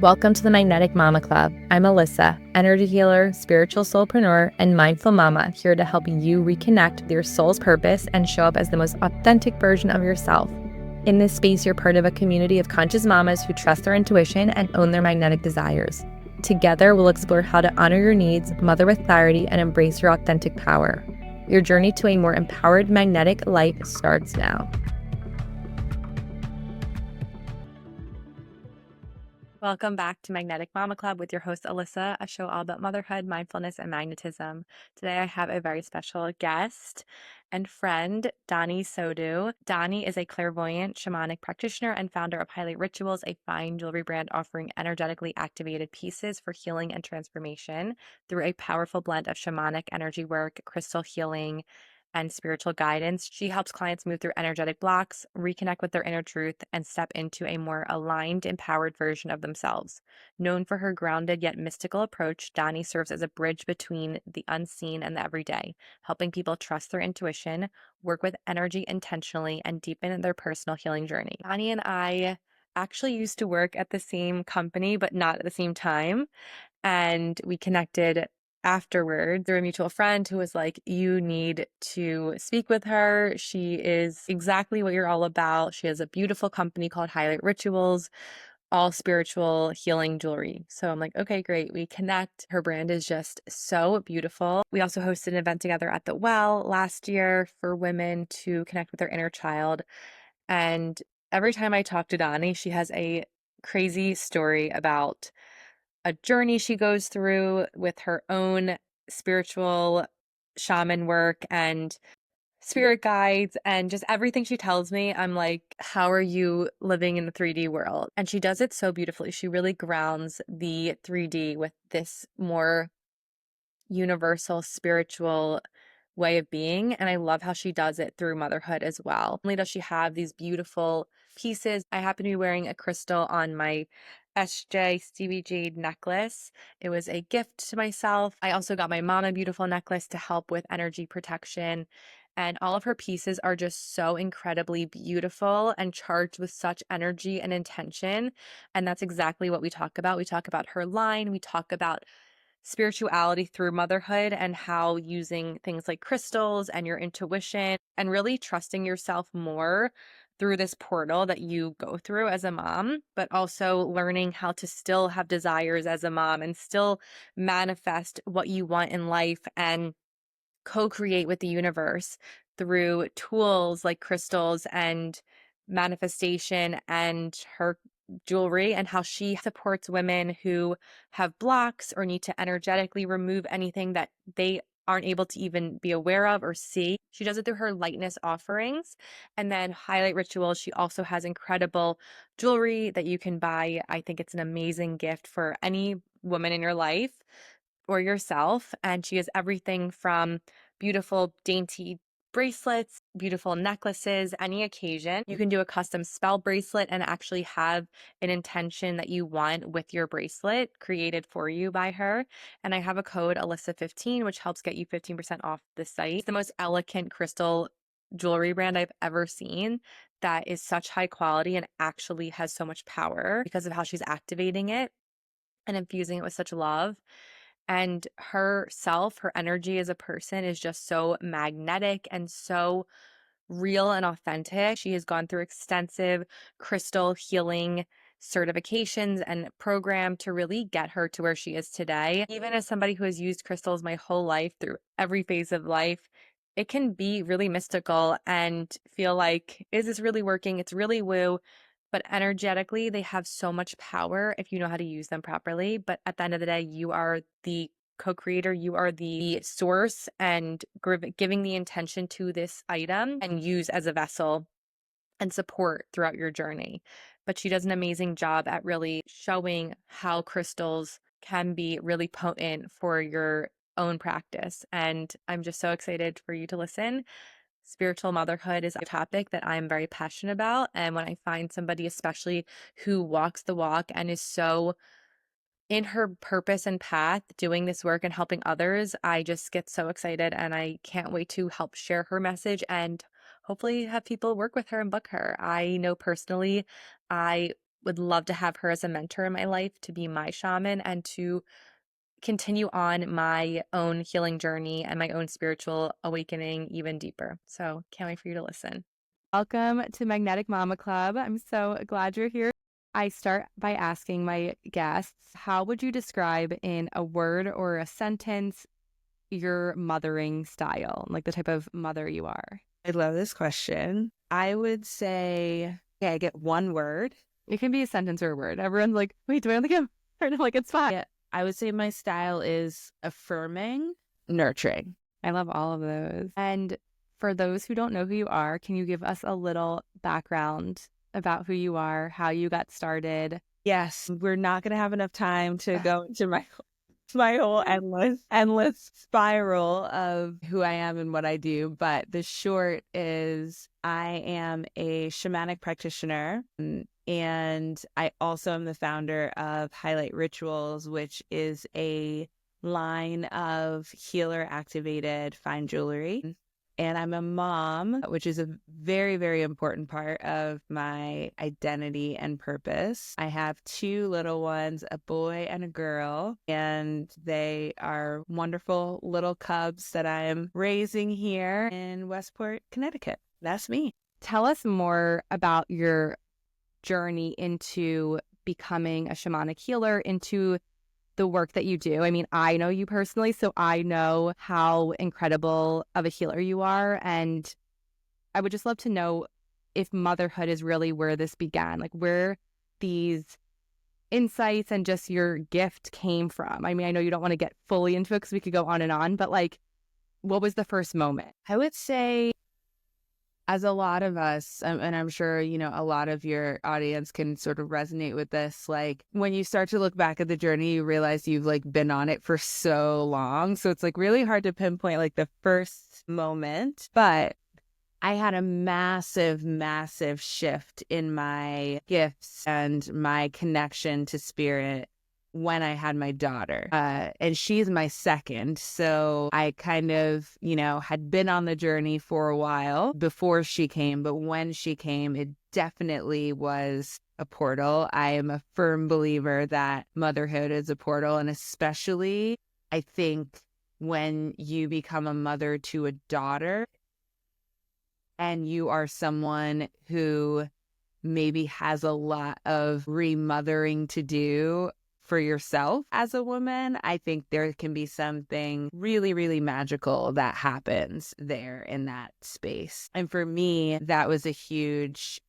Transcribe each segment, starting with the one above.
Welcome to the Magnetic Mama Club. I'm Alyssa, energy healer, spiritual soulpreneur, and mindful mama, here to help you reconnect with your soul's purpose and show up as the most authentic version of yourself. In this space, you're part of a community of conscious mamas who trust their intuition and own their magnetic desires. Together, we'll explore how to honor your needs, mother with clarity, and embrace your authentic power. Your journey to a more empowered magnetic life starts now. Welcome back to Magnetic Mama Club with your host, Alyssa, a show all about motherhood, mindfulness, and magnetism. Today, I have a very special guest and friend, Donnie Sodu. Donnie is a clairvoyant, shamanic practitioner and founder of Highlight Rituals, a fine jewelry brand offering energetically activated pieces for healing and transformation through a powerful blend of shamanic energy work, crystal healing, and spiritual guidance. She helps clients move through energetic blocks, reconnect with their inner truth, and step into a more aligned, empowered version of themselves. Known for her grounded yet mystical approach, Donnie serves as a bridge between the unseen and the everyday, helping people trust their intuition, work with energy intentionally, and deepen their personal healing journey. Donnie and I actually used to work at the same company, but not at the same time. And we connected afterward through a mutual friend who was like, you need to speak with her. She is exactly what you're all about. She has a beautiful company called Highlight Rituals, all spiritual healing jewelry. So I'm like, okay, great. We connect. Her brand is just so beautiful. We also hosted an event together at the Well last year for women to connect with their inner child. And every time I talk to Donnie, she has a crazy story about a journey she goes through with her own spiritual shaman work and spirit guides and just everything she tells me. I'm like, how are you living in the 3D world? And she does it so beautifully. She really grounds the 3D with this more universal spiritual way of being. And I love how she does it through motherhood as well. Not only does she have these beautiful pieces, I happen to be wearing a crystal on my SJ Stevie Jade necklace. It was a gift to myself. I also got my mom a beautiful necklace to help with energy protection. And all of her pieces are just so incredibly beautiful and charged with such energy and intention. And that's exactly what we talk about. We talk about her line. We talk about spirituality through motherhood and how using things like crystals and your intuition and really trusting yourself more through this portal that you go through as a mom, but also learning how to still have desires as a mom and still manifest what you want in life and co-create with the universe through tools like crystals and manifestation and her jewelry, and how she supports women who have blocks or need to energetically remove anything that they aren't able to even be aware of or see. She does it through her lightness offerings. And then Highlight Rituals, she also has incredible jewelry that you can buy. I think it's an amazing gift for any woman in your life or yourself. And she has everything from beautiful, dainty bracelets, beautiful necklaces, any occasion. You can do a custom spell bracelet and actually have an intention that you want with your bracelet created for you by her. And I have a code Alyssa15, which helps get you 15% off the site. It's the most elegant crystal jewelry brand I've ever seen that is such high quality and actually has so much power because of how she's activating it and infusing it with such love. And herself, her energy as a person is just so magnetic and so real and authentic. She has gone through extensive crystal healing certifications and program to really get her to where she is today. Even as somebody who has used crystals my whole life through every phase of life, it can be really mystical and feel like, is this really working? It's really woo. But energetically, they have so much power if you know how to use them properly. But at the end of the day, you are the co-creator, you are the source and giving the intention to this item and use as a vessel and support throughout your journey. But she does an amazing job at really showing how crystals can be really potent for your own practice. And I'm just so excited for you to listen. Spiritual motherhood is a topic that I'm very passionate about. And when I find somebody, especially who walks the walk and is so in her purpose and path doing this work and helping others, I just get so excited and I can't wait to help share her message and hopefully have people work with her and book her. I know personally, I would love to have her as a mentor in my life to be my shaman and to continue on my own healing journey and my own spiritual awakening even deeper. So can't wait for you to listen. Welcome to Magnetic Mama Club. I'm so glad you're here. I start by asking my guests, how would you describe in a word or a sentence your mothering style, like the type of mother you are? I love this question. I would say, okay, I get one word. It can be a sentence or a word. Everyone's like, wait, do I only get? I'm like, it's fine. Yeah, I would say my style is affirming, nurturing. I love all of those. And for those who don't know who you are, can you give us a little background about who you are, how you got started? Yes, we're not going to have enough time to go into my whole endless spiral of who I am and what I do. But the short is I am a shamanic practitioner, and I also am the founder of Highlight Rituals, which is a line of healer activated fine jewelry. And I'm a mom, which is a very, very important part of my identity and purpose. I have two little ones, a boy and a girl, and they are wonderful little cubs that I am raising here in Westport, Connecticut. That's me. Tell us more about your journey into becoming a shamanic healer, into the work that you do. I mean, I know you personally, so I know how incredible of a healer you are. And I would just love to know if motherhood is really where this began, like where these insights and just your gift came from. I mean, I know you don't want to get fully into it because we could go on, but like, what was the first moment? I would say, as a lot of us, and I'm sure, a lot of your audience can sort of resonate with this, like when you start to look back at the journey, you realize you've like been on it for so long. So it's like really hard to pinpoint like the first moment. But I had a massive, massive shift in my gifts and my connection to spirit when I had my daughter. And she's my second. So I kind of, had been on the journey for a while before she came. But when she came, it definitely was a portal. I am a firm believer that motherhood is a portal. And especially, I think when you become a mother to a daughter and you are someone who maybe has a lot of remothering to do for yourself as a woman, I think there can be something really, really magical that happens there in that space. And for me, that was a huge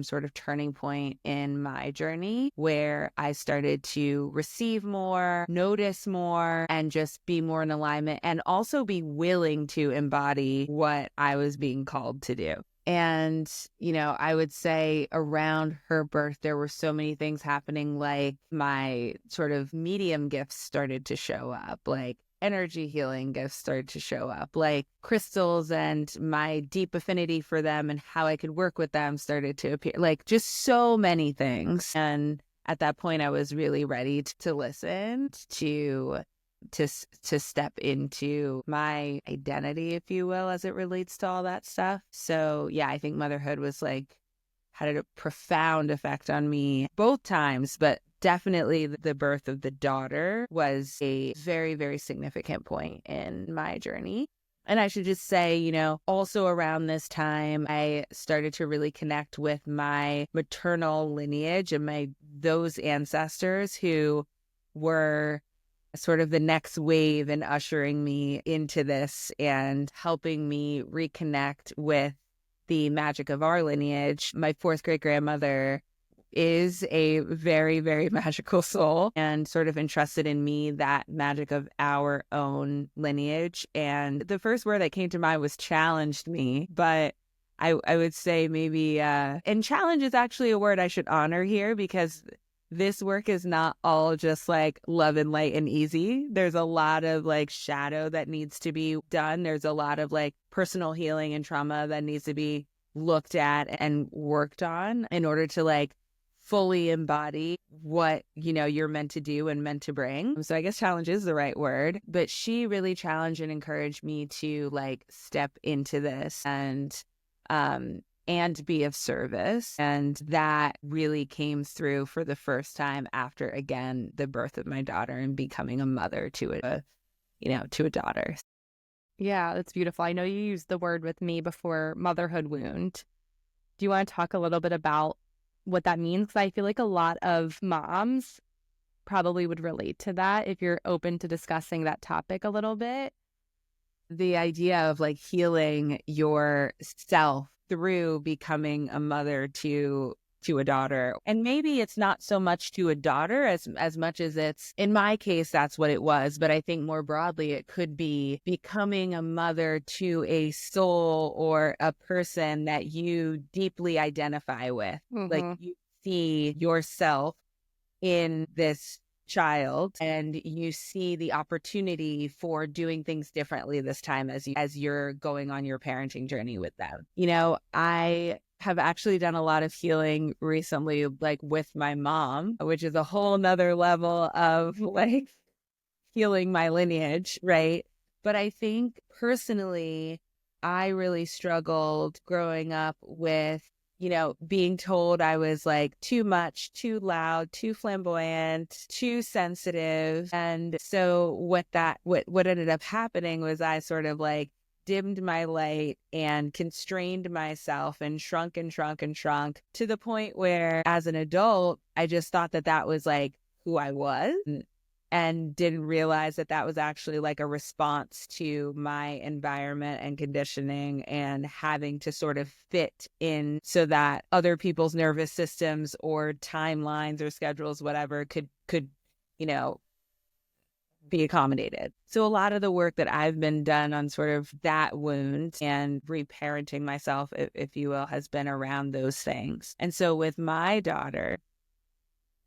sort of turning point in my journey where I started to receive more, notice more, and just be more in alignment and also be willing to embody what I was being called to do. And, I would say around her birth, there were so many things happening, like my sort of medium gifts started to show up, like energy healing gifts started to show up, like crystals and my deep affinity for them and how I could work with them started to appear, like just so many things. And at that point, I was really ready to listen to step into my identity, if you will, as it relates to all that stuff. So yeah, I think motherhood was like, had a profound effect on me both times, but definitely the birth of the daughter was a very, very significant point in my journey. And I should just say, also around this time, I started to really connect with my maternal lineage and those ancestors who were sort of the next wave in ushering me into this and helping me reconnect with the magic of our lineage. My fourth great grandmother is a very, very magical soul and sort of entrusted in me that magic of our own lineage. And the first word that came to mind was challenged me, but I would say maybe, and challenge is actually a word I should honor here because this work is not all just like love and light and easy. There's a lot of like shadow that needs to be done. There's a lot of like personal healing and trauma that needs to be looked at and worked on in order to like fully embody what, you're meant to do and meant to bring. So I guess challenge is the right word, but she really challenged and encouraged me to like step into this and and be of service. And that really came through for the first time after, again, the birth of my daughter and becoming a mother to to a daughter. Yeah, that's beautiful. I know you used the word with me before, motherhood wound. Do you want to talk a little bit about what that means? Because I feel like a lot of moms probably would relate to that if you're open to discussing that topic a little bit. The idea of like healing yourself through becoming a mother to a daughter. And maybe it's not so much to a daughter as much as it's, in my case, that's what it was. But I think more broadly, it could be becoming a mother to a soul or a person that you deeply identify with. Like Mm-hmm. you see yourself in this child and you see the opportunity for doing things differently this time as you're going on your parenting journey with them. I have actually done a lot of healing recently, like with my mom, which is a whole nother level of like healing my lineage, right? But I think personally, I really struggled growing up with being told I was like too much, too loud, too flamboyant, too sensitive. And so what ended up happening was I sort of like dimmed my light and constrained myself and shrunk and shrunk and shrunk to the point where as an adult, I just thought that that was like who I was and didn't realize that that was actually like a response to my environment and conditioning and having to sort of fit in so that other people's nervous systems or timelines or schedules, whatever, could, be accommodated. So a lot of the work that I've been done on sort of that wound and reparenting myself, if you will, has been around those things. And so with my daughter,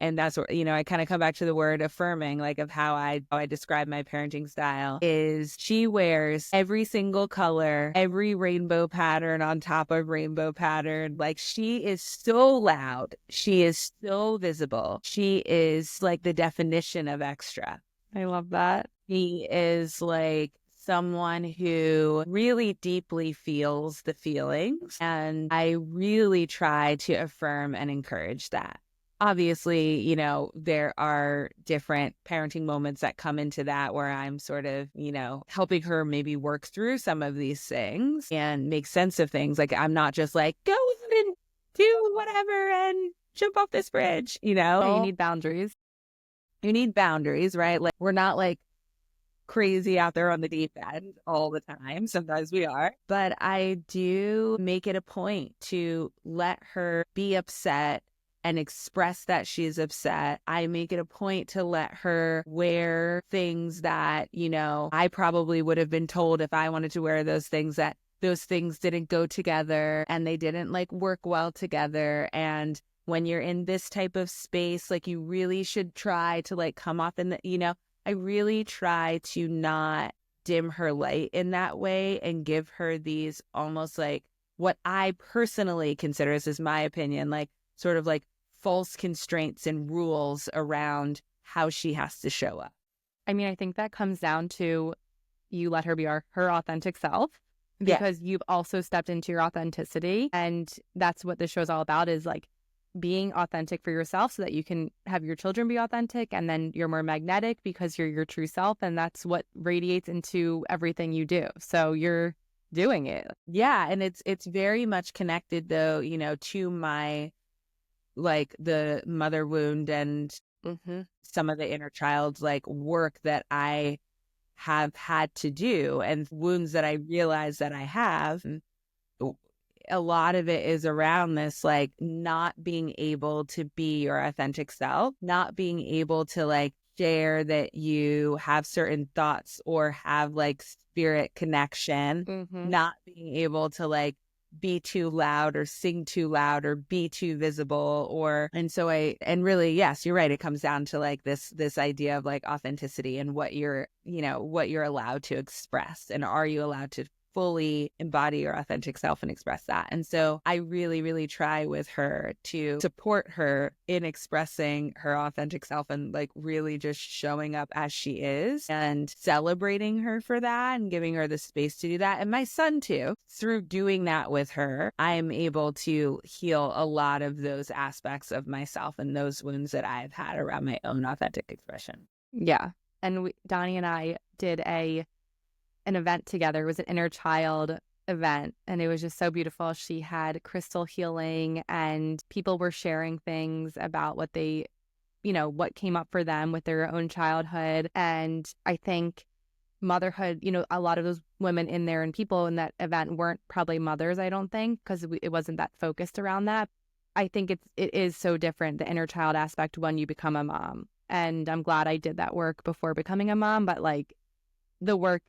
and that's what, I kind of come back to the word affirming, like of how I describe my parenting style is she wears every single color, every rainbow pattern on top of rainbow pattern. Like she is so loud. She is so visible. She is like the definition of extra. I love that. He is like someone who really deeply feels the feelings. And I really try to affirm and encourage that. Obviously, there are different parenting moments that come into that where I'm sort of, helping her maybe work through some of these things and make sense of things. Like I'm not just like, go and do whatever and jump off this bridge, Yeah, you need boundaries. You need boundaries, right? Like we're not like crazy out there on the deep end all the time. Sometimes we are. But I do make it a point to let her be upset and express that she's upset. I make it a point to let her wear things that, I probably would have been told if I wanted to wear those things that those things didn't go together and they didn't like work well together. And when you're in this type of space, like you really should try to like come off in the, I really try to not dim her light in that way and give her these almost like what I personally consider, this is my opinion, like sort of like false constraints and rules around how she has to show up. I mean, I think that comes down to you let her be her authentic self because you've also stepped into your authenticity. And that's what this show is all about, is like being authentic for yourself so that you can have your children be authentic, and then you're more magnetic because you're your true self, and that's what radiates into everything you do. So you're doing it. Yeah, and it's very much connected though, to my like the mother wound and some of the inner child like work that I have had to do and wounds that I realize that I have. A lot of it is around this, like not being able to be your authentic self, not being able to like share that you have certain thoughts or have like spirit connection, not being able to like be too loud or sing too loud or be too visible and really, yes, you're right. It comes down to like this idea of like authenticity and what you're allowed to express, and are you allowed to fully embody your authentic self and express that. And so I really, really try with her to support her in expressing her authentic self and like really just showing up as she is and celebrating her for that and giving her the space to do that. And my son too, through doing that with her, I'm able to heal a lot of those aspects of myself and those wounds that I've had around my own authentic expression. Yeah. And Donnie and I did an event together. It was an inner child event, and it was just so beautiful. She had crystal healing, and people were sharing things about what they, what came up for them with their own childhood. And I think motherhood, a lot of those women in there and people in that event weren't probably mothers, I don't think, because it wasn't that focused around that. I think it is so different, the inner child aspect, when you become a mom. And I'm glad I did that work before becoming a mom, but like the work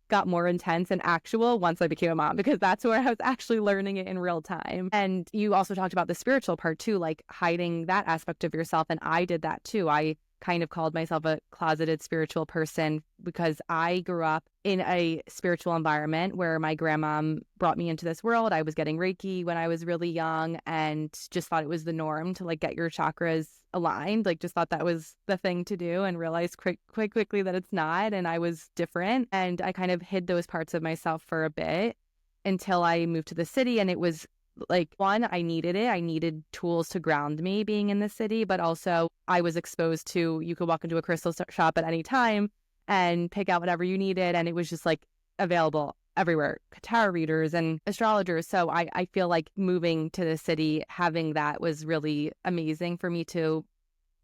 got more intense and actual once I became a mom, because that's where I was actually learning it in real time. And you also talked about the spiritual part too, like hiding that aspect of yourself. And I did that too. I kind of called myself a closeted spiritual person because I grew up in a spiritual environment where my grandmom brought me into this world. I was getting Reiki when I was really young and just thought it was the norm to like get your chakras aligned, like just thought that was the thing to do, and realized quite quickly that it's not. And I was different, and I kind of hid those parts of myself for a bit until I moved to the city. And it was like, one, I needed it. I needed tools to ground me being in the city, but also I was exposed to, you could walk into a crystal shop at any time and pick out whatever you needed. And it was just like available everywhere, tarot readers and astrologers. So I feel like moving to the city, having that was really amazing for me to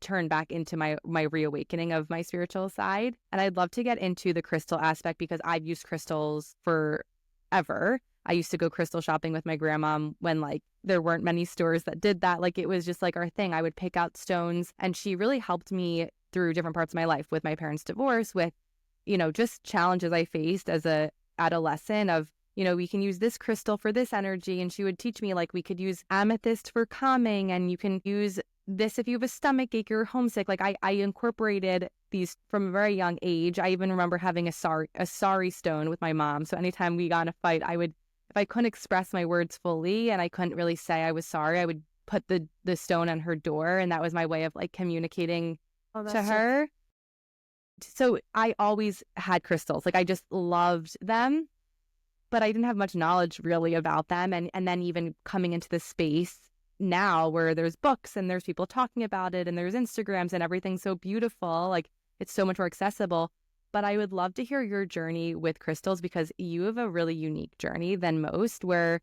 turn back into my reawakening of my spiritual side. And I'd love to get into the crystal aspect because I've used crystals forever. I used to go crystal shopping with my grandma when like there weren't many stores that did that. Like it was just like our thing. I would pick out stones, and she really helped me through different parts of my life with my parents' divorce, with, just challenges I faced as a adolescent of, we can use this crystal for this energy. And she would teach me like we could use amethyst for calming, and you can use this if you have a stomach ache or homesick. Like I incorporated these from a very young age. I even remember having a sorry stone with my mom. So anytime we got in a fight, if I couldn't express my words fully and I couldn't really say I was sorry, I would put the stone on her door, and that was my way of like communicating to her. So I always had crystals. Like I just loved them, but I didn't have much knowledge really about them. And then even coming into the space now where there's books and there's people talking about it and there's Instagrams and everything's so beautiful, like it's so much more accessible. But I would love to hear your journey with crystals, because you have a really unique journey than most, where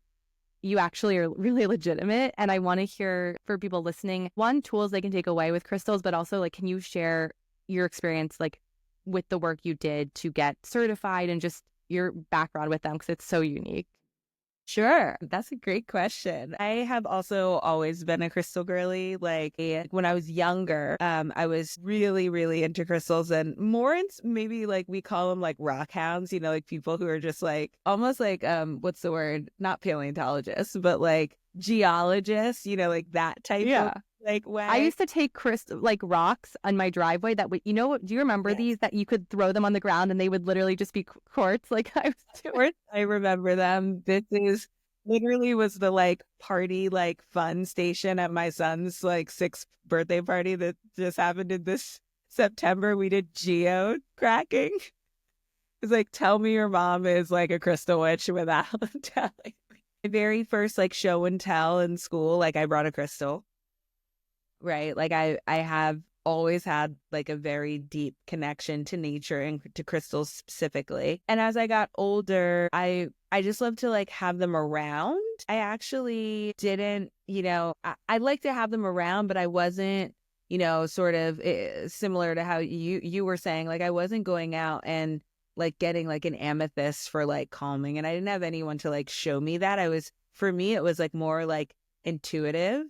you actually are really legitimate. And I want to hear, for people listening, one, tools they can take away with crystals, but also like, can you share your experience like with the work you did to get certified and just your background with them, because it's so unique. Sure. That's a great question. I have also always been a crystal girly. Like when I was younger, I was really, really into crystals, and more into maybe like we call them like rock hounds, like people who are just like almost like, what's the word? Not paleontologists, but like geologists, like that type of like way. I used to take like rocks on my driveway that would, do you remember these that you could throw them on the ground and they would literally just be quartz? Like I was doing. I remember them. This is literally was the like party, like fun station at my son's like 6th birthday party that just happened in this September. We did geo cracking. It's like, tell me your mom is like a crystal witch without telling me. My very first like show and tell in school, like I brought a crystal. Right. Like I have always had like a very deep connection to nature and to crystals specifically. And as I got older, I just love to like have them around. I actually didn't, I like to have them around, but I wasn't, sort of similar to how you were saying, like I wasn't going out and like getting like an amethyst for like calming. And I didn't have anyone to like show me that. For me, it was like more like intuitive.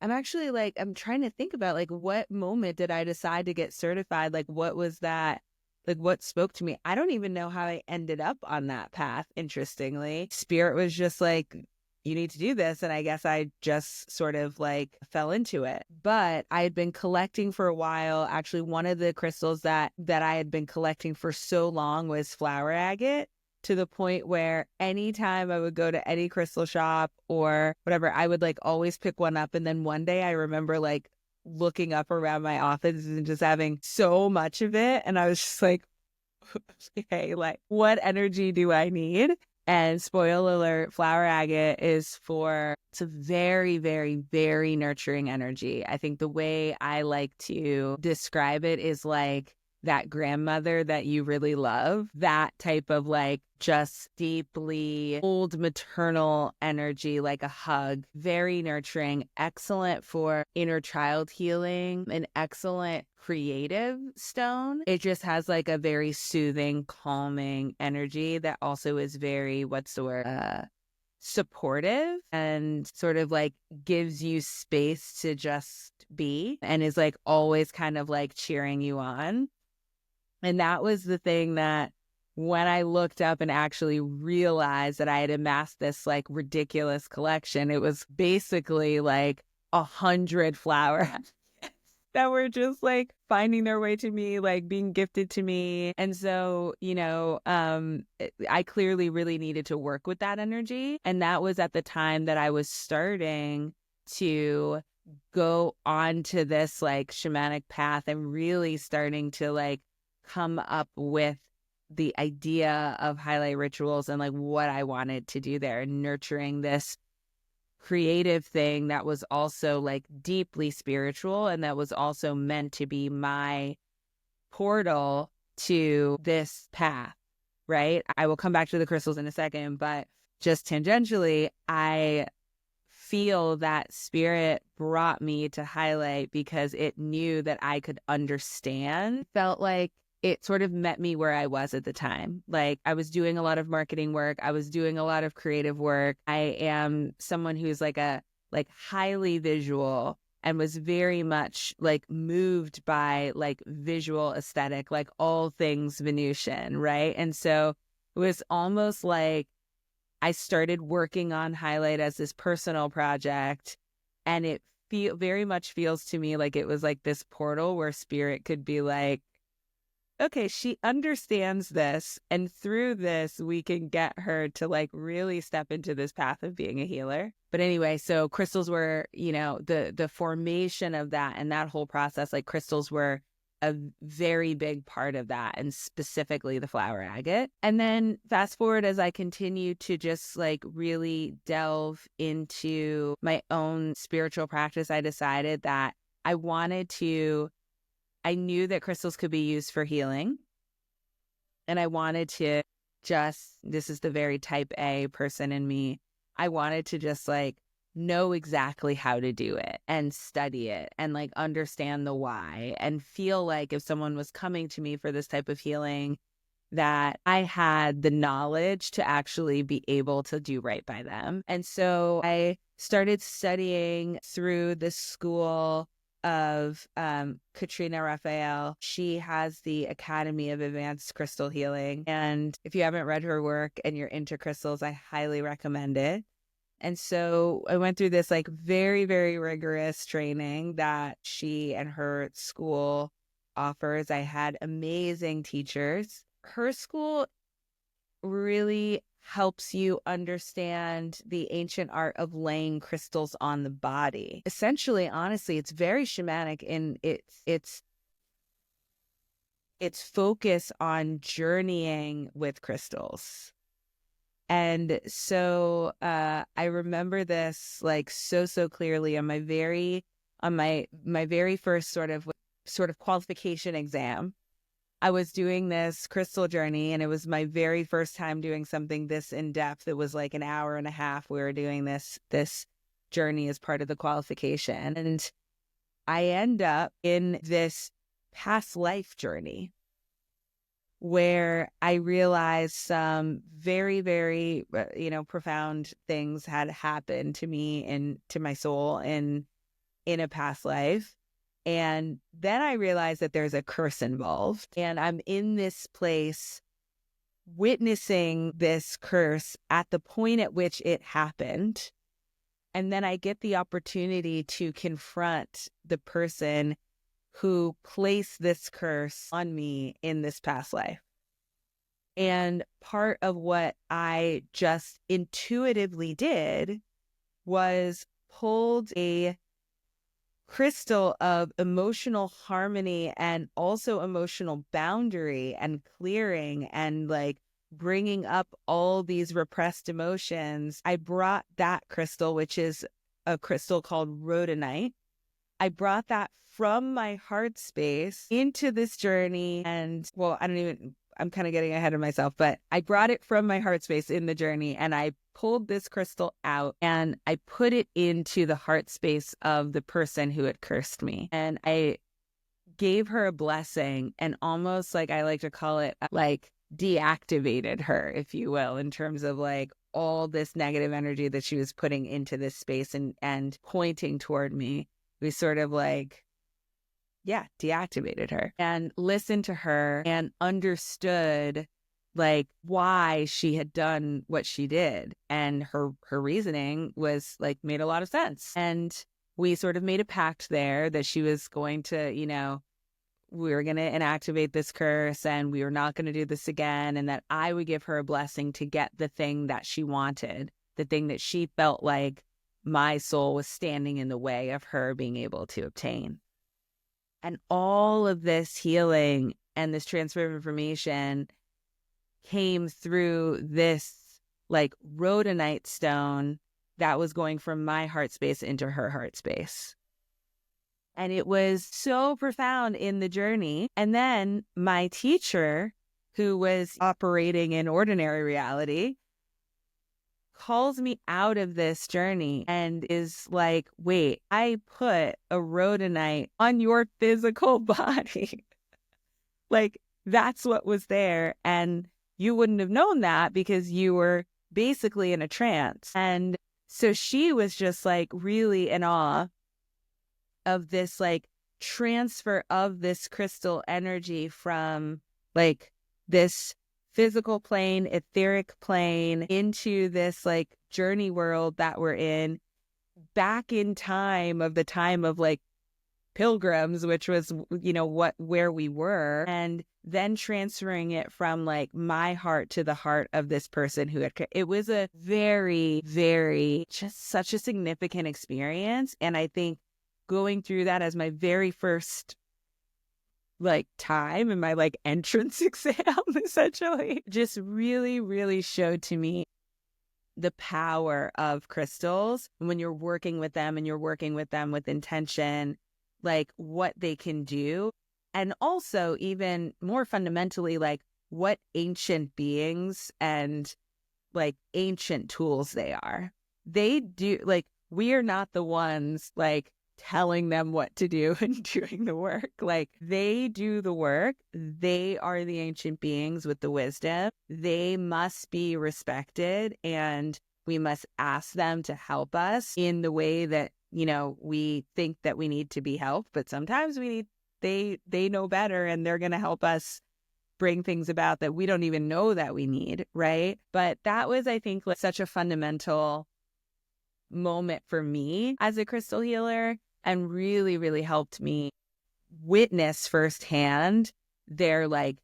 I'm trying to think about like what moment did I decide to get certified? Like what was that? Like what spoke to me? I don't even know how I ended up on that path. Interestingly, Spirit was just like, you need to do this. And I guess I just sort of like fell into it. But I had been collecting for a while. Actually, one of the crystals that I had been collecting for so long was flower agate. to the point where anytime I would go to any crystal shop or whatever, I would like always pick one up. And then one day I remember like looking up around my office and just having so much of it. And I was just like, okay, like what energy do I need? And spoiler alert, flower agate it's a very, very, very nurturing energy. I think the way I like to describe it is like that grandmother that you really love, that type of like just deeply old maternal energy, like a hug, very nurturing, excellent for inner child healing, an excellent creative stone. It just has like a very soothing, calming energy that also is very, what's the word? Supportive and sort of like gives you space to just be and is like always kind of like cheering you on. And that was the thing that when I looked up and actually realized that I had amassed this like ridiculous collection, it was basically like 100 flowers that were just like finding their way to me, like being gifted to me. And so, I clearly really needed to work with that energy. And that was at the time that I was starting to go on to this like shamanic path and really starting to like come up with the idea of highlight rituals and like what I wanted to do there, nurturing this creative thing that was also like deeply spiritual and that was also meant to be my portal to this path, right? I will come back to the crystals in a second, but just tangentially, I feel that spirit brought me to highlight because it knew that I could understand. Felt like it sort of met me where I was at the time. Like I was doing a lot of marketing work. I was doing a lot of creative work. I am someone who's like highly visual and was very much like moved by like visual aesthetic, like all things Venusian, right? And so it was almost like I started working on highlight as this personal project, and it very much feels to me like it was like this portal where spirit could be like, okay, she understands this, and through this we can get her to like really step into this path of being a healer. But anyway, so crystals were, the formation of that and that whole process, like crystals were a very big part of that, and specifically the flower agate. And then fast forward as I continue to just like really delve into my own spiritual practice, I decided that I knew that crystals could be used for healing. And I wanted to this is the very type A person in me. I wanted to just like know exactly how to do it and study it and like understand the why and feel like if someone was coming to me for this type of healing, that I had the knowledge to actually be able to do right by them. And so I started studying through the school of Katrina Raphael. She has the Academy of Advanced Crystal Healing. And if you haven't read her work and you're into crystals, I highly recommend it. And so I went through this like very, very rigorous training that she and her school offers. I had amazing teachers. Her school really helps you understand the ancient art of laying crystals on the body. Essentially, honestly, it's very shamanic in its focus on journeying with crystals. And so I remember this like so clearly on my very first sort of qualification exam. I was doing this crystal journey, and it was my very first time doing something this in depth. It was like an hour and a half. We were doing this journey as part of the qualification, and I end up in this past life journey where I realized some very, very, profound things had happened to me and to my soul in a past life. And then I realized that there's a curse involved, and I'm in this place witnessing this curse at the point at which it happened. And then I get the opportunity to confront the person who placed this curse on me in this past life. And part of what I just intuitively did was pulled a crystal of emotional harmony and also emotional boundary and clearing and like bringing up all these repressed emotions. I brought that crystal, which is a crystal called rhodonite. I brought that from my heart space into this journey. And well, I'm kind of getting ahead of myself, but I brought it from my heart space in the journey and I pulled this crystal out and I put it into the heart space of the person who had cursed me. And I gave her a blessing and almost like I like to call it like deactivated her, if you will, in terms of like all this negative energy that she was putting into this space and pointing toward me. We sort of like, yeah, deactivated her and listened to her and understood like why she had done what she did. And her reasoning was like made a lot of sense. And we sort of made a pact there that she was going to, we were going to inactivate this curse and we were not going to do this again. And that I would give her a blessing to get the thing that she wanted, the thing that she felt like my soul was standing in the way of her being able to obtain. And all of this healing and this transfer of information came through this like rhodonite stone that was going from my heart space into her heart space. And it was so profound in the journey. And then my teacher, who was operating in ordinary reality, calls me out of this journey and is like, wait, I put a rhodonite on your physical body. Like, that's what was there. And you wouldn't have known that because you were basically in a trance. And so she was just like really in awe of this like transfer of this crystal energy from like this physical plane, etheric plane into this like journey world that we're in back in time of the time of like pilgrims, which was, where we were, and then transferring it from like my heart to the heart of this person who had, it was a very, very, just such a significant experience. And I think going through that as my very first like time in my like entrance exam, essentially, just really, really showed to me the power of crystals when you're working with them and you're working with them with intention, like what they can do. And also even more fundamentally, like what ancient beings and like ancient tools they are. They do, like, we are not the ones like telling them what to do and doing the work. Like they do the work. They are the ancient beings with the wisdom. They must be respected and we must ask them to help us in the way that, we think that we need to be helped. But sometimes they know better and they're going to help us bring things about that we don't even know that we need, right? But that was, I think, like such a fundamental moment for me as a crystal healer and really, really helped me witness firsthand their like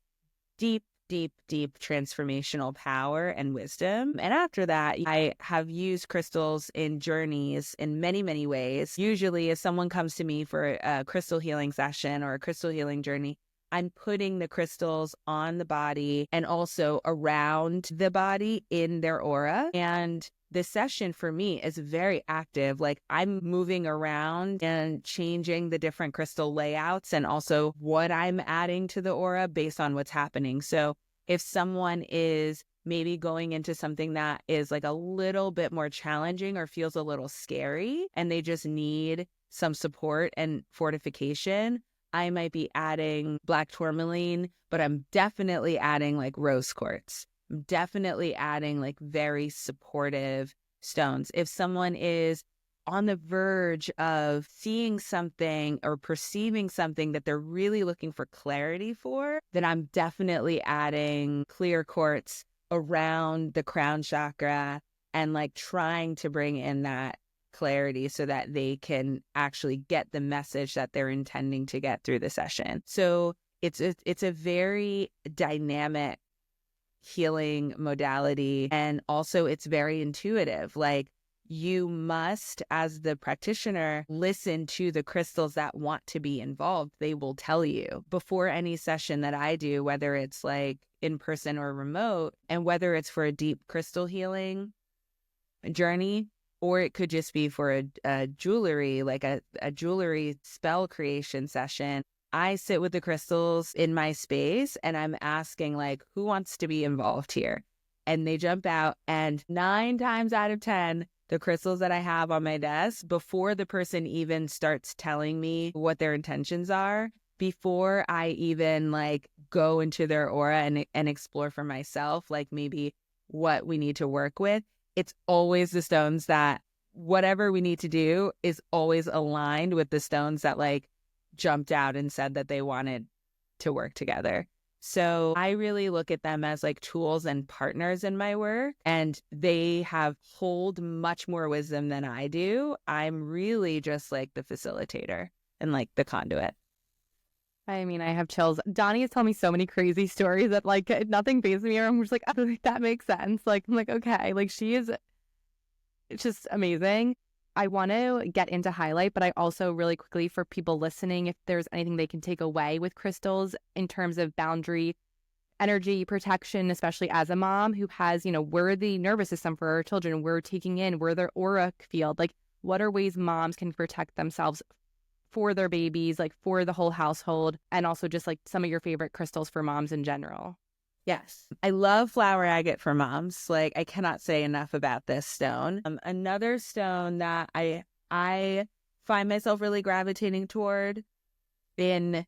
deep, deep, deep transformational power and wisdom. And after that, I have used crystals in journeys in many, many ways. Usually if someone comes to me for a crystal healing session or a crystal healing journey, I'm putting the crystals on the body and also around the body in their aura. And the session for me is very active. Like I'm moving around and changing the different crystal layouts and also what I'm adding to the aura based on what's happening. So if someone is maybe going into something that is like a little bit more challenging or feels a little scary and they just need some support and fortification, I might be adding black tourmaline, but I'm definitely adding like rose quartz. I'm definitely adding like very supportive stones. If someone is on the verge of seeing something or perceiving something that they're really looking for clarity for, then I'm definitely adding clear quartz around the crown chakra and like trying to bring in that clarity so that they can actually get the message that they're intending to get through the session. So it's a very dynamic healing modality. And also it's very intuitive. Like, you must, as the practitioner, listen to the crystals that want to be involved. They will tell you before any session that I do, whether it's like in person or remote, and whether it's for a deep crystal healing journey, or it could just be for a jewelry, like a jewelry spell creation session. I sit with the crystals in my space and I'm asking, like, who wants to be involved here? And they jump out, and 9 times out of 10, the crystals that I have on my desk, before the person even starts telling me what their intentions are, before I even like go into their aura and explore for myself, like maybe what we need to work with, it's always the stones that whatever we need to do is always aligned with the stones that like jumped out and said that they wanted to work together. So I really look at them as like tools and partners in my work, and they hold much more wisdom than I do. I'm really just like the facilitator and like the conduit. I mean, I have chills. Donnie has told me so many crazy stories that like nothing phases me. I'm just like, oh, that makes sense. Like, I'm like, okay, like it's just amazing. I want to get into highlight, but I also really quickly, for people listening, if there's anything they can take away with crystals in terms of boundary, energy protection, especially as a mom who has, we're the nervous system for our children. We're taking in, we're their aura field. Like, what are ways moms can protect themselves for their babies, like for the whole household, and also just like some of your favorite crystals for moms in general? Yes. I love flower agate for moms. Like, I cannot say enough about this stone. Another stone that I find myself really gravitating toward in,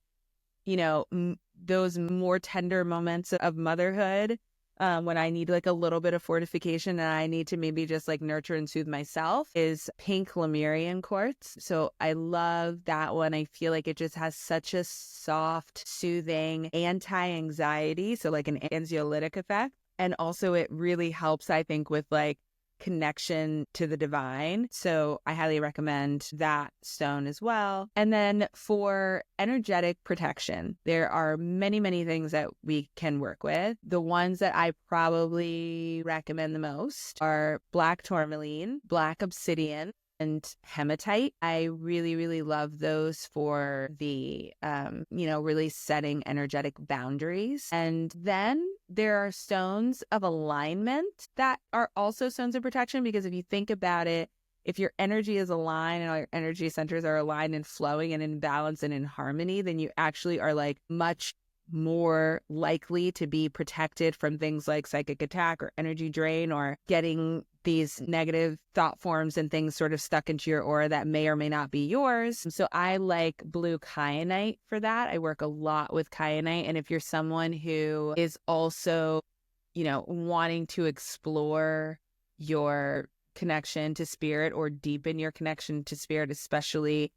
those more tender moments of motherhood, when I need like a little bit of fortification and I need to maybe just like nurture and soothe myself, is pink Lemurian quartz. So I love that one. I feel like it just has such a soft, soothing, anti-anxiety, so like an anxiolytic effect. And also it really helps, I think, with like connection to the divine. So I highly recommend that stone as well. And then for energetic protection, there are many, many things that we can work with. The ones that I probably recommend the most are black tourmaline, black obsidian, and hematite. I really, really love those for the, really setting energetic boundaries. And then there are stones of alignment that are also stones of protection, because if you think about it, if your energy is aligned and all your energy centers are aligned and flowing and in balance and in harmony, then you actually are like much more likely to be protected from things like psychic attack or energy drain, or getting these negative thought forms and things sort of stuck into your aura that may or may not be yours. So I like blue kyanite for that. I work a lot with kyanite. And if you're someone who is also, wanting to explore your connection to spirit or deepen your connection to spirit, especially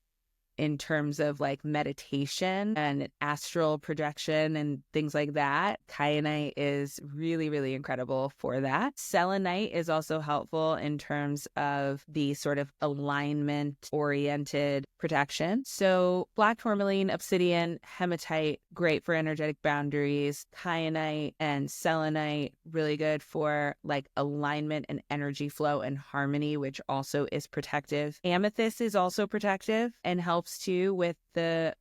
in terms of like meditation and astral projection and things like that, kyanite is really, really incredible for that. Selenite is also helpful in terms of the sort of alignment oriented protection. So black tourmaline, obsidian, hematite, great for energetic boundaries. Kyanite and selenite, really good for like alignment and energy flow and harmony, which also is protective. Amethyst is also protective and helps too with the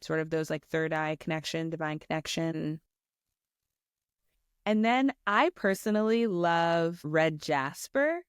sort of those like third eye connection, divine connection. And then I personally love red jasper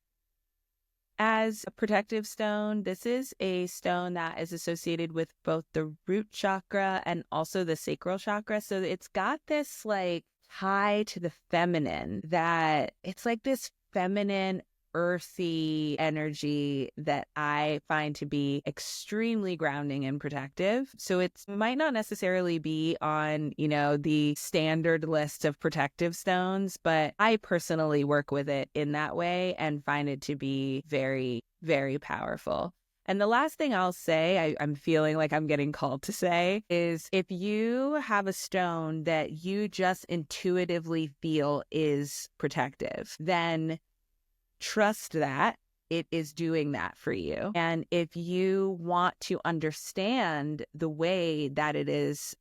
as a protective stone. This is a stone that is associated with both the root chakra and also the sacral chakra. So it's got this like tie to the feminine, that it's like this feminine earthy energy that I find to be extremely grounding and protective. So it might not necessarily be on, the standard list of protective stones, but I personally work with it in that way and find it to be very, very powerful. And the last thing I'll say, I'm feeling like I'm getting called to say, is if you have a stone that you just intuitively feel is protective, then trust that it is doing that for you. And if you want to understand the way that it is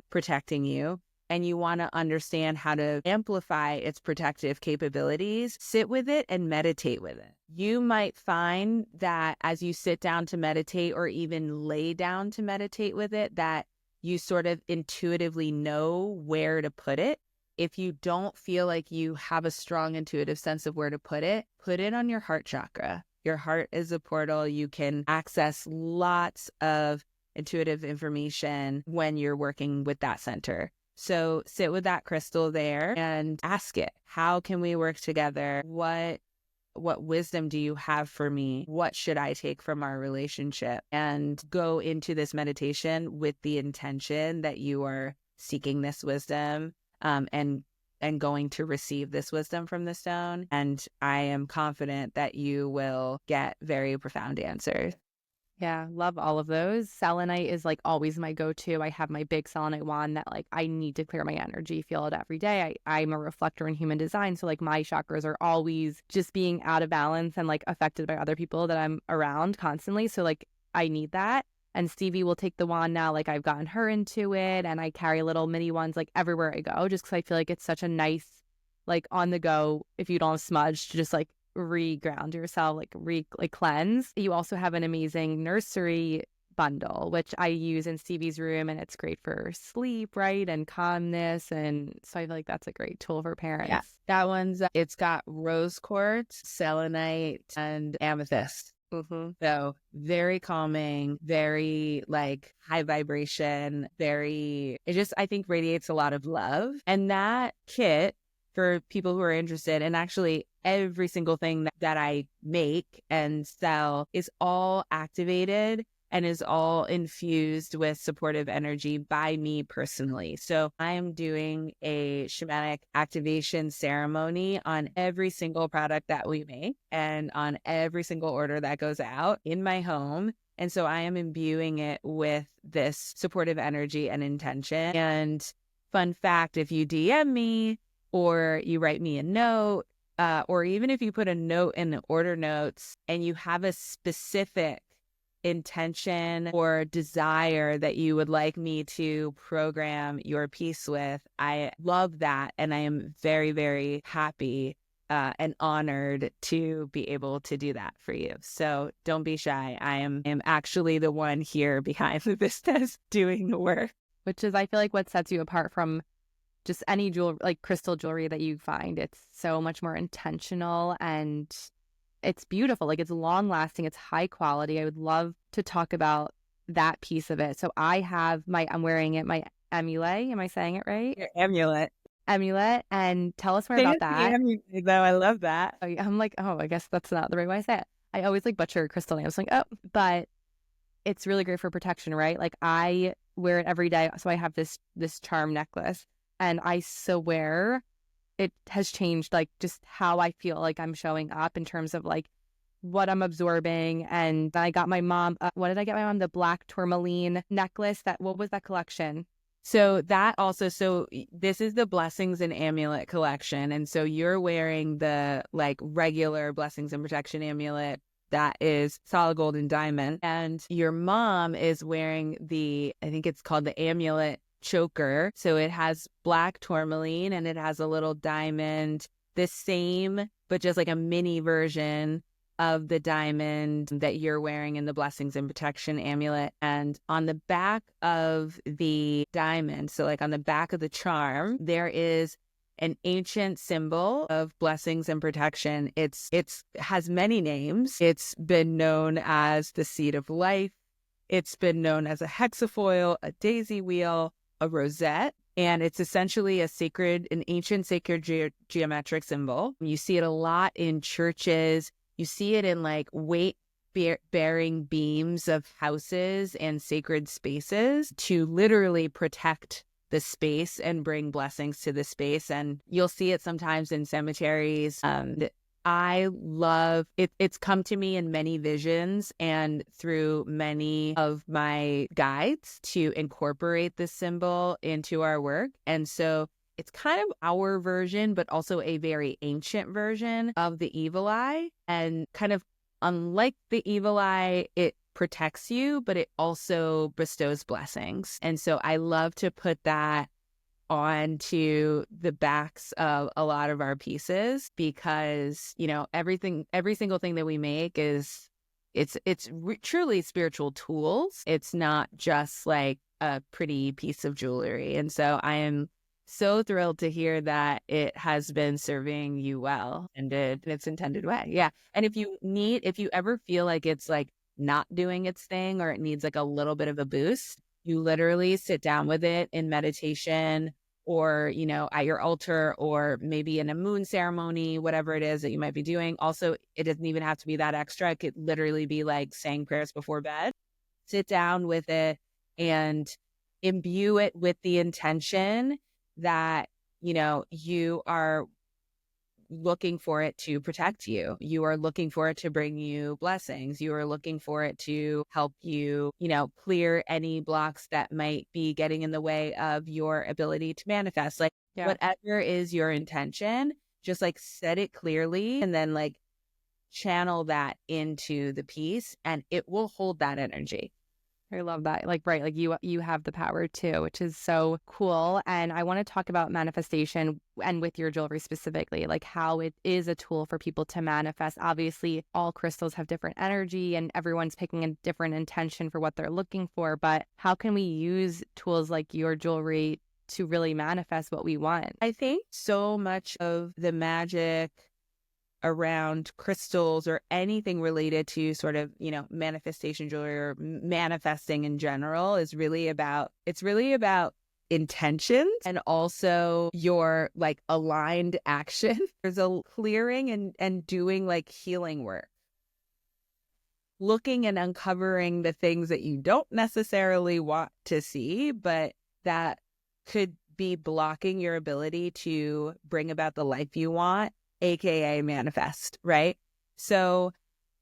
protecting you, and you want to understand how to amplify its protective capabilities, sit with it and meditate with it. You might find that as you sit down to meditate or even lay down to meditate with it, that you sort of intuitively know where to put it. If you don't feel like you have a strong intuitive sense of where to put it on your heart chakra. Your heart is a portal. You can access lots of intuitive information when you're working with that center. So sit with that crystal there and ask it, how can we work together? What wisdom do you have for me? What should I take from our relationship? And go into this meditation with the intention that you are seeking this wisdom, and going to receive this wisdom from the stone. And I am confident that you will get very profound answers. Yeah, love all of those. Selenite is like always my go-to. I have my big selenite wand that like I need to clear my energy field every day. I'm a reflector in human design. So like my chakras are always just being out of balance and like affected by other people that I'm around constantly. So like I need that. And Stevie will take the wand now. Like I've gotten her into it, and I carry little mini ones like everywhere I go, just because I feel like it's such a nice, like on the go, if you don't smudge, to just like re-ground yourself, like cleanse. You also have an amazing nursery bundle, which I use in Stevie's room, and it's great for sleep, right? And calmness. And so I feel like that's a great tool for parents. Yeah, that one's, it's got rose quartz, selenite, and amethyst. Mm-hmm. So very calming, very like high vibration, it just, I think, radiates a lot of love. And that kit, for people who are interested, and actually every single thing that I make and sell is all activated and is all infused with supportive energy by me personally. So I am doing a shamanic activation ceremony on every single product that we make and on every single order that goes out in my home. And so I am imbuing it with this supportive energy and intention. And fun fact, if you DM me or you write me a note, or even if you put a note in the order notes and you have a specific intention or desire that you would like me to program your piece with, I love that. And I am very, very happy and honored to be able to do that for you. So don't be shy. I am actually the one here behind the business doing the work. Which is, I feel like, what sets you apart from just any jewelry, like crystal jewelry that you find. It's so much more intentional and it's beautiful. Like it's long lasting, it's high quality. I would love to talk about that piece of it. So I'm wearing it, my amulet. Am I saying it right? Your amulet. Amulet. And tell us more about that. Amulet, though. I love that. I'm like, oh, I guess that's not the right way I say it. I always like butcher crystal names. Like, oh, but it's really great for protection, right? Like I wear it every day. So I have this charm necklace, and I swear it has changed like just how I feel like I'm showing up in terms of like what I'm absorbing. And I got my mom, what did I get my mom? The black tourmaline necklace. What was that collection? So this is the Blessings and Amulet collection. And so you're wearing the like regular Blessings and Protection amulet that is solid gold and diamond. And your mom is wearing I think it's called the amulet choker. So it has black tourmaline and it has a little diamond, the same, but just like a mini version of the diamond that you're wearing in the Blessings and Protection amulet. And on the back of the diamond, so like on the back of the charm, there is an ancient symbol of blessings and protection. It has many names. It's been known as the seed of life. It's been known as a hexafoil, a daisy wheel, a rosette, and it's essentially an ancient sacred geometric symbol. You see it a lot in churches. You see it in like weight-bearing beams of houses and sacred spaces to literally protect the space and bring blessings to the space. And you'll see it sometimes in cemeteries. I love it. It's come to me in many visions and through many of my guides to incorporate this symbol into our work. And so it's kind of our version, but also a very ancient version of the evil eye. And kind of unlike the evil eye, it protects you, but it also bestows blessings. And so I love to put that onto the backs of a lot of our pieces because, every single thing that we make is truly spiritual tools. It's not just like a pretty piece of jewelry. And so I am so thrilled to hear that it has been serving you well and did in its intended way. Yeah. And if you ever feel like it's like not doing its thing or it needs like a little bit of a boost, you literally sit down with it in meditation or, at your altar or maybe in a moon ceremony, whatever it is that you might be doing. Also, it doesn't even have to be that extra. It could literally be like saying prayers before bed. Sit down with it and imbue it with the intention that, you are looking for it to protect you. You are looking for it to bring you blessings. You are looking for it to help you, clear any blocks that might be getting in the way of your ability to manifest. Like Yeah. whatever is your intention, just like set it clearly and then like channel that into the piece and it will hold that energy. I love that. Like, right, like you have the power too, which is so cool. And I want to talk about manifestation and with your jewelry specifically, like how it is a tool for people to manifest. Obviously, all crystals have different energy and everyone's picking a different intention for what they're looking for. But how can we use tools like your jewelry to really manifest what we want? I think so much of the magic around crystals or anything related to sort of, manifestation jewelry or manifesting in general is really about, intentions and also your like aligned action. There's a clearing and doing like healing work. Looking and uncovering the things that you don't necessarily want to see, but that could be blocking your ability to bring about the life you want, AKA manifest, right? So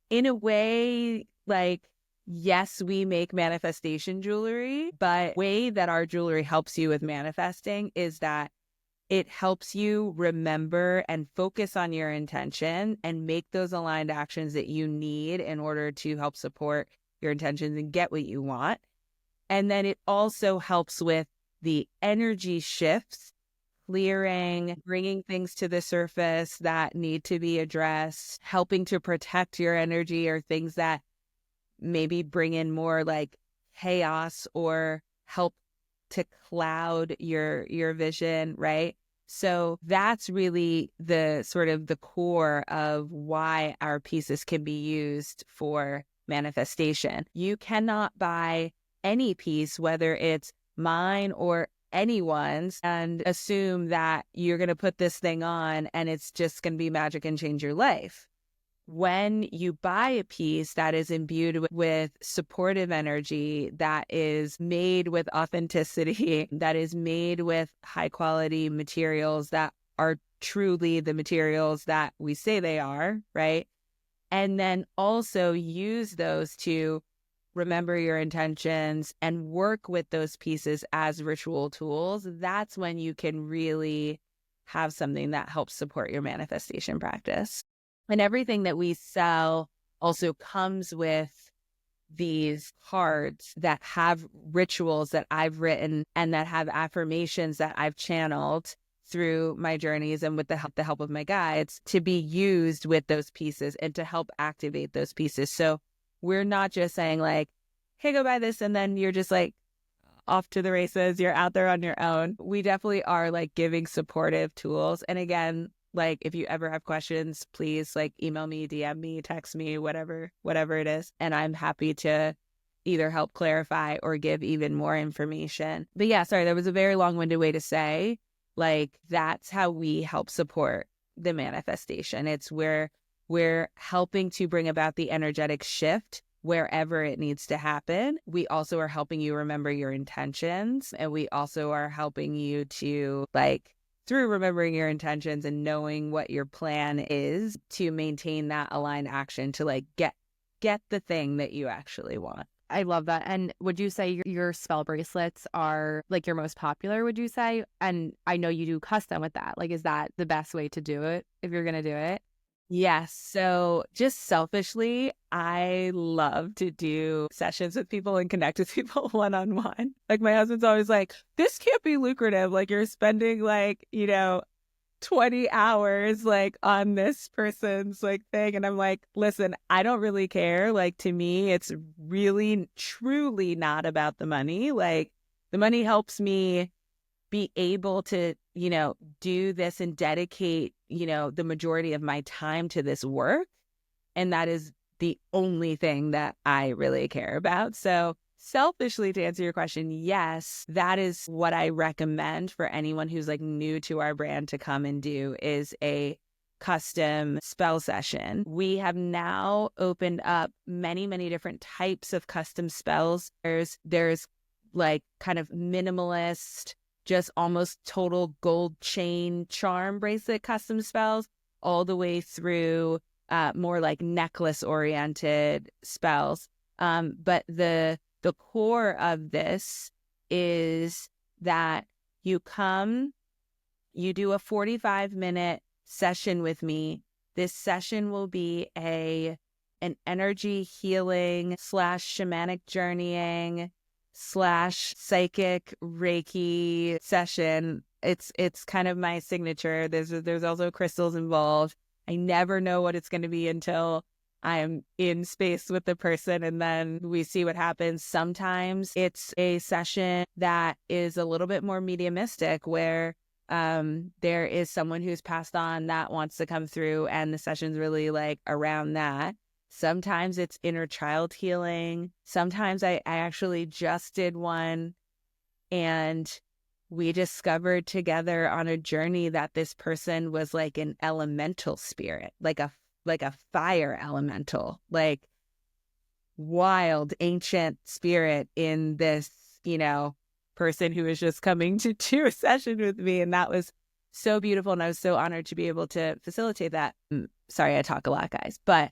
in a way, like, yes, we make manifestation jewelry, but way that our jewelry helps you with manifesting is that it helps you remember and focus on your intention and make those aligned actions that you need in order to help support your intentions and get what you want. And then it also helps with the energy shifts, clearing, bringing things to the surface that need to be addressed, helping to protect your energy or things that maybe bring in more like chaos or help to cloud your vision, right? So that's really the sort of the core of why our pieces can be used for manifestation. You cannot buy any piece, whether it's mine or anyone's, and assume that you're going to put this thing on and it's just going to be magic and change your life. When you buy a piece that is imbued with supportive energy, that is made with authenticity, that is made with high quality materials that are truly the materials that we say they are, right? And then also use those to remember your intentions and work with those pieces as ritual tools, that's when you can really have something that helps support your manifestation practice. And everything that we sell also comes with these cards that have rituals that I've written and that have affirmations that I've channeled through my journeys and with the help of my guides to be used with those pieces and to help activate those pieces. So we're not just saying like, hey, go buy this, and then you're just like off to the races. You're out there on your own. We definitely are like giving supportive tools. And again, like if you ever have questions, please like email me, DM me, text me, whatever it is. And I'm happy to either help clarify or give even more information. But yeah, sorry, that was a very long-winded way to say like that's how we help support the manifestation. It's where we're helping to bring about the energetic shift wherever it needs to happen. We also are helping you remember your intentions, and we also are helping you to like through remembering your intentions and knowing what your plan is to maintain that aligned action to like get the thing that you actually want. I love that. And would you say your spell bracelets are like your most popular, would you say? And I know you do custom with that. Like, is that the best way to do it if you're going to do it? Yes. So just selfishly, I love to do sessions with people and connect with people one on one. Like my husband's always like, this can't be lucrative. Like you're spending like, 20 hours like on this person's like thing. And I'm like, listen, I don't really care. Like to me, it's really truly not about the money. Like the money helps me be able to, do this and dedicate, the majority of my time to this work. And that is the only thing that I really care about. So, selfishly, to answer your question, yes, that is what I recommend for anyone who's like new to our brand to come and do is a custom spell session. We have now opened up many, many different types of custom spells. There's like kind of minimalist, just almost total gold chain charm bracelet custom spells, all the way through more like necklace oriented spells. But the core of this is that you come, you do a 45-minute session with me. This session will be an energy healing / shamanic journeying / psychic Reiki session. It's kind of my signature. There's also crystals involved. I never know what it's going to be until I am in space with the person and then we see what happens. Sometimes it's a session that is a little bit more mediumistic where there is someone who's passed on that wants to come through and the session's really like around that. Sometimes it's inner child healing. Sometimes I actually just did one and we discovered together on a journey that this person was like an elemental spirit, like a fire elemental, like wild ancient spirit in this, person who was just coming to do a session with me. And that was so beautiful. And I was so honored to be able to facilitate that. Sorry, I talk a lot, guys. But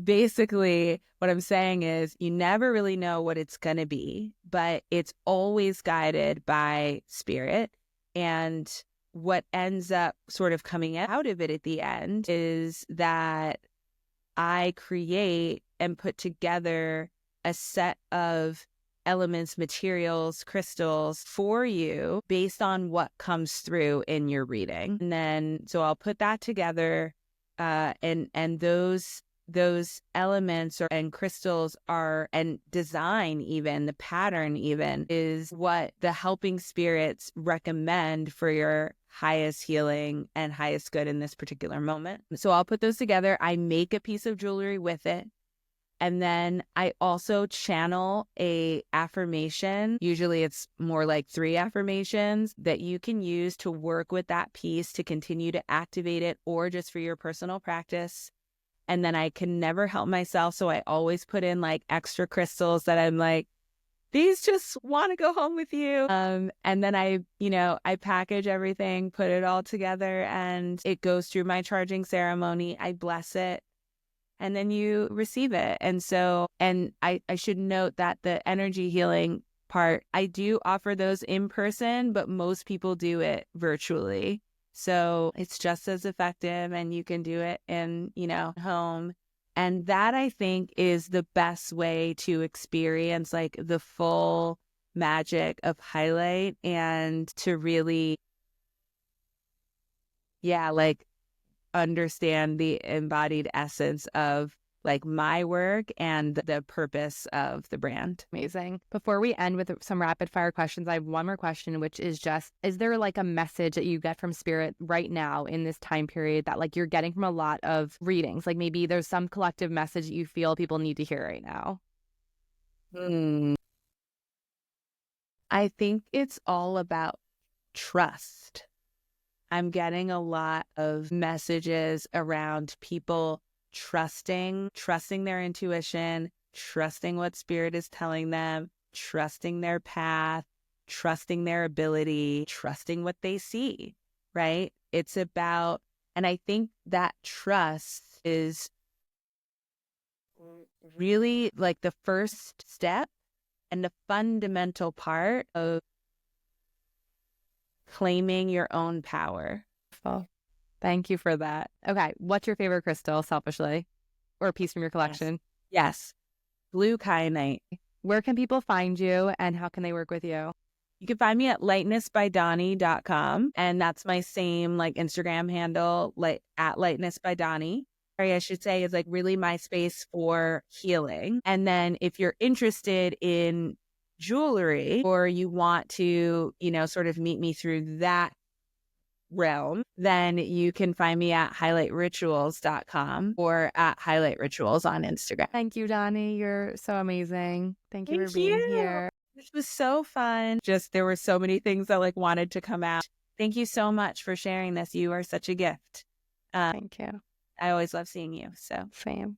basically, what I'm saying is you never really know what it's going to be, but it's always guided by spirit. And what ends up sort of coming out of it at the end is that I create and put together a set of elements, materials, crystals for you based on what comes through in your reading. And then, so I'll put that together, and those elements and crystals are, and design, even the pattern even, is what the helping spirits recommend for your highest healing and highest good in this particular moment. So I'll put those together. I make a piece of jewelry with it. And then I also channel a affirmation. Usually it's more like 3 affirmations that you can use to work with that piece to continue to activate it or just for your personal practice. And then I can never help myself. So I always put in like extra crystals that I'm like, these just want to go home with you. And then I package everything, put it all together, and it goes through my charging ceremony. I bless it. And then you receive it. And so, and I should note that the energy healing part, I do offer those in person, but most people do it virtually. So it's just as effective and you can do it in, home. And that I think is the best way to experience like the full magic of highlight and to really, like understand the embodied essence of like my work and the purpose of the brand. Amazing. Before we end with some rapid fire questions, I have one more question, which is just, is there like a message that you get from spirit right now in this time period that like you're getting from a lot of readings? Like maybe there's some collective message that you feel people need to hear right now. I think it's all about trust. I'm getting a lot of messages around people trusting their intuition, trusting what spirit is telling them, trusting their path, trusting their ability, trusting what they see, right? It's about, and I think that trust is really like the first step and the fundamental part of claiming your own power. Oh, Thank you for that. Okay. What's your favorite crystal, selfishly, or a piece from your Yes. collection? Yes. Blue kyanite. Where can people find you and how can they work with you? You can find me at lightnessbydonnie.com. And that's my same like Instagram handle, like at lightnessbydonnie. I should say is like really my space for healing. And then if you're interested in jewelry or you want to, sort of meet me through that realm, then you can find me at highlightrituals.com or at highlightrituals on Instagram. Thank you, Donnie. You're so amazing. Thank you for Thank being you. here. This was so fun. Just there were so many things that like wanted to come out. Thank you so much for sharing this. You are such a gift. Thank you. I always love seeing you. So Same.